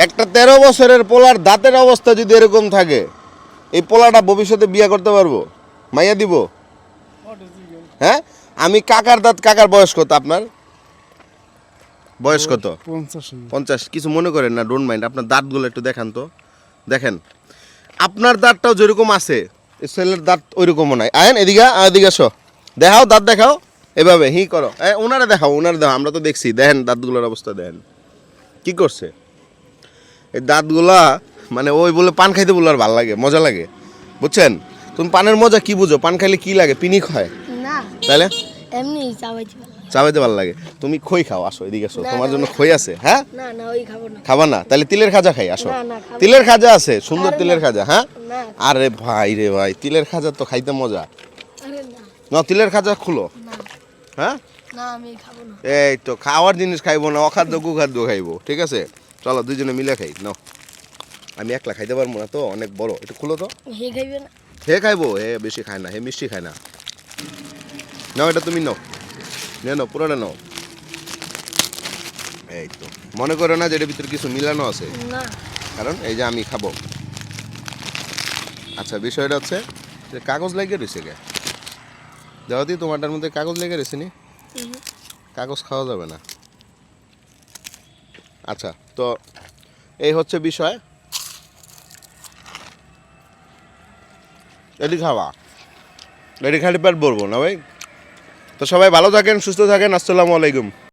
একটা 13 বছরের পোলার দাঁতের অবস্থা যদি এরকম থাকে, এই পোলাটা ভবিষ্যতে বিয়ে করতে পারবো? মাইয়া দিব? হ্যাঁ, আমি কাকার দাঁত। কাকার বয়স কত আপনার? বয়স কত? 50। কিছু মনে করেন না, ডোন্ট মাইন্ড। আপনার দাঁতগুলো একটু দেখান তো। দেখেন, আপনার দাঁতটাও যেরকম আছে, এই ছেলের দাঁত ওইরকমও নাই। আয়েন এদিকে, এদিকে আসো, দেখাও দাঁত দেখাও। এভাবে হি করো, ওনারা দেখাও, ওনারা দেখাও। আমরা তো দেখছি, দেখেন দাঁতগুলোর অবস্থা দেখেন কি করছে। এই দাঁতগুলা মানে ওই বলে পান খাইতে বলে আর ভালো লাগে, মজা লাগে, বুঝছেন? তুমি পানের মজা কি বুঝো? পান খাইলে কি লাগে? পিনিক হয় না, তাহলে এমনি চাবাইতে ভালো। চাবাইতে ভালো লাগে। তুমি খই খাও, আসো এদিকে আসো, না, তোমার না, জন্য ওই খই আছে। হ্যাঁ, না না, ওই খাবো না। খাবা না? তাহলে তিলের খাজা খাই, আসো। না, না, খাবো তিলের খাজা আছে, সুন্দর আরে তিলের না। খাজা। হ্যাঁ, না, আরে ভাই রে ভাই, তিলের খাজা তো খাইতে মজা। আরে না, না, তিলের খাজা খুলো। না, হ্যাঁ, না, আমি খাবো না। এই তো খাওয়ার জিনিস খাইবো না, অখাদ্য কুখাদ্য খাইবো, ঠিক আছে? চলো দুজনে মিলে খাই। নাও, আমি একলা খাইতে পারবো না তো, অনেক বড়। একটু খুলো তো। হে খাইবে না? হে খাইবো, হে বেশি খায় না, হে মিষ্টি খায় না। নাও, এটা তুমি নাও, নে নাও, পুরোটা নাও। এই তো, মনে করো না যে এটার ভিতরে কিছু মিলানো আছে, না, কারণ এই যে আমি খাবো। আচ্ছা, বিষয়টা হচ্ছে যে কাগজ লেগে রয়েছে গে। দেওয়াতি তোমারটার মধ্যে কাগজ লেগে রয়েছে নি? কাগজ খাওয়া যাবে না। আচ্ছা, তো এই হচ্ছে বিষয়। এটি খাওয়া, এটি খালি পেট ভরবো না ভাই। তো সবাই ভালো থাকেন, সুস্থ থাকেন। আসসালামু আলাইকুম।